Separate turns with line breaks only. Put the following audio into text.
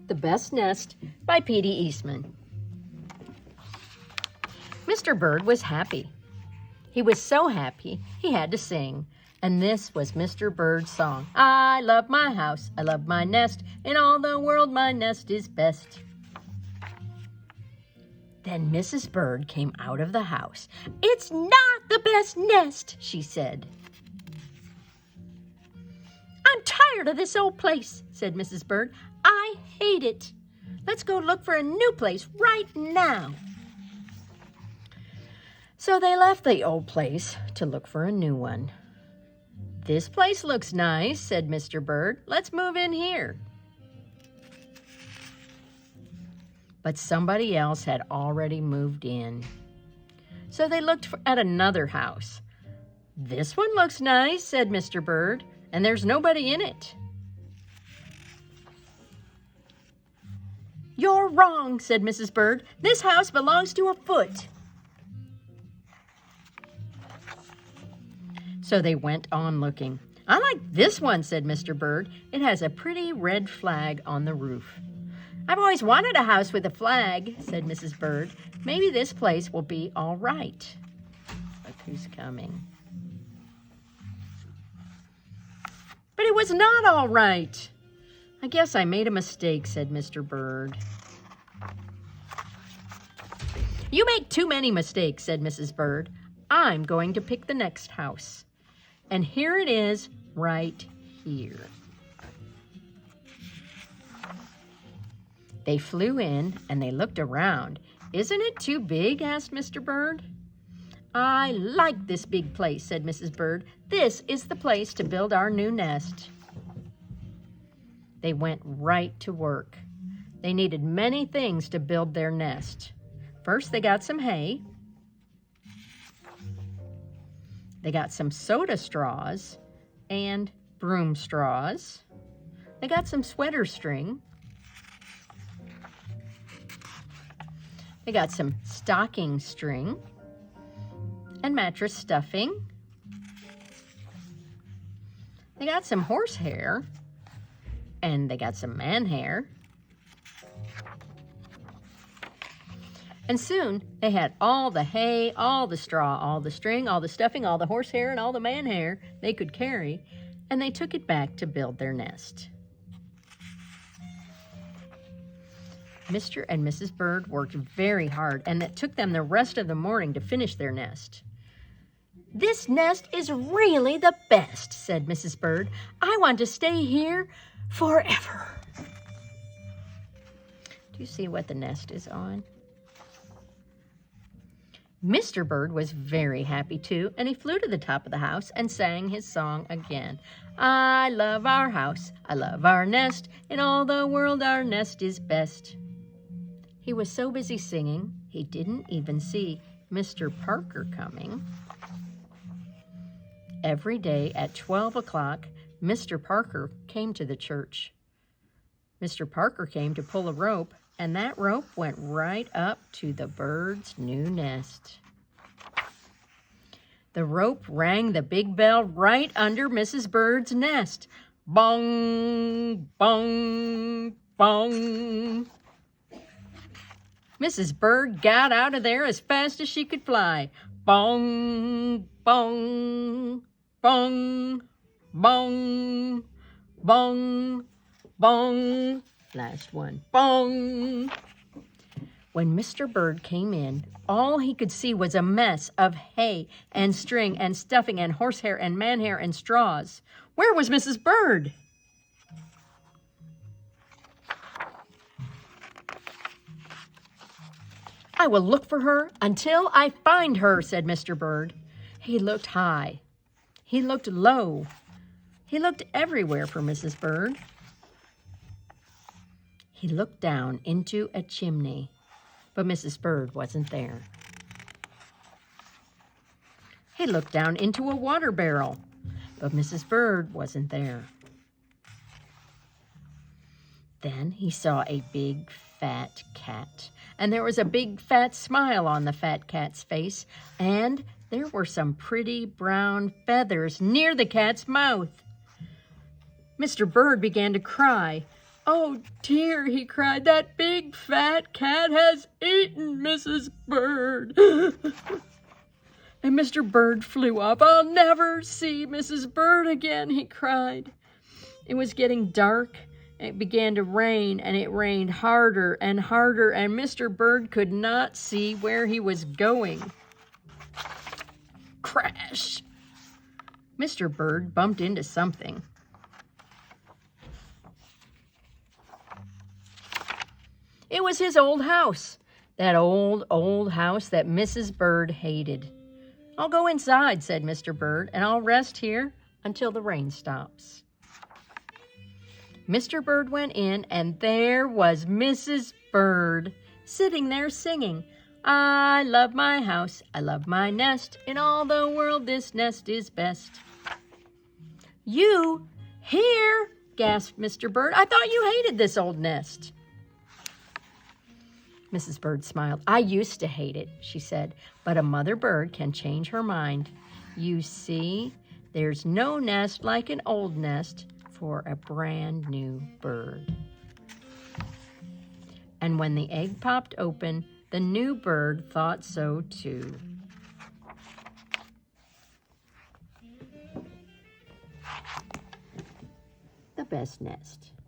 The Best Nest by P.D. Eastman. Mr. Bird was happy. He was so happy he had to sing. And this was Mr. Bird's song. I love my house, I love my nest. In all the world my nest is best. Then Mrs. Bird came out of the house. It's not the best nest, she said. I'm tired of this old place, said Mrs. Bird. I hate it. Let's go look for a new place right now. So they left the old place to look for a new one. This place looks nice, said Mr. Bird. Let's move in here. But somebody else had already moved in. So they looked at another house. This one looks nice, said Mr. Bird, and there's nobody in it. You're wrong, said Mrs. Bird. This house belongs to a foot. So they went on looking. I like this one, said Mr. Bird. It has a pretty red flag on the roof. I've always wanted a house with a flag, said Mrs. Bird. Maybe this place will be all right. Look who's coming. But it was not all right. I guess I made a mistake, said Mr. Bird. You make too many mistakes, said Mrs. Bird. I'm going to pick the next house. And here it is, right here. They flew in and they looked around. Isn't it too big? Asked Mr. Bird. I like this big place, said Mrs. Bird. This is the place to build our new nest. They went right to work. They needed many things to build their nest. First, they got some hay. They got some soda straws and broom straws. They got some sweater string. They got some stocking string and mattress stuffing. They got some horsehair and they got some man hair. And soon they had all the hay, all the straw, all the string, all the stuffing, all the horsehair, and all the man hair they could carry, and they took it back to build their nest. Mr. and Mrs. Bird worked very hard, and it took them the rest of the morning to finish their nest. This nest is really the best, said Mrs. Bird. I want to stay here forever. Do you see what the nest is on? Mr. Bird was very happy too, and he flew to the top of the house and sang his song again. I love our house, I love our nest, in all the world our nest is best. He was so busy singing, he didn't even see Mr. Parker coming. Every day at 12 o'clock, Mr. Parker came to the church. Mr. Parker came to pull a rope, and that rope went right up to the bird's new nest. The rope rang the big bell right under Mrs. Bird's nest. Bong, bong, bong. Mrs. Bird got out of there as fast as she could fly. Bong, bong, bong, bong, bong, bong. Last one. Bong! When Mr. Bird came in, all he could see was a mess of hay and string and stuffing and horsehair and man hair and straws. Where was Mrs. Bird? I will look for her until I find her, said Mr. Bird. He looked high. He looked low. He looked everywhere for Mrs. Bird. He looked down into a chimney, but Mrs. Bird wasn't there. He looked down into a water barrel, but Mrs. Bird wasn't there. Then he saw a big fat cat, and there was a big fat smile on the fat cat's face, and there were some pretty brown feathers near the cat's mouth. Mr. Bird began to cry. "Oh dear," he cried, "that big fat cat has eaten Mrs. Bird." And Mr. Bird flew up. "I'll never see Mrs. Bird again," he cried. It was getting dark. It began to rain, and it rained harder and harder, and Mr. Bird could not see where he was going. Crash! Mr. Bird bumped into something. It was his old house, that old house that Mrs. Bird hated. "I'll go inside," said Mr. Bird, "and I'll rest here until the rain stops." Mr. Bird went in, and there was Mrs. Bird sitting there singing, "I love my house, I love my nest, in all the world this nest is best." "You here?" gasped Mr. Bird. "I thought you hated this old nest." Mrs. Bird smiled. "I used to hate it," she said, "but a mother bird can change her mind. You see, there's no nest like an old nest for a brand new bird." And when the egg popped open, the new bird thought so too. The best nest.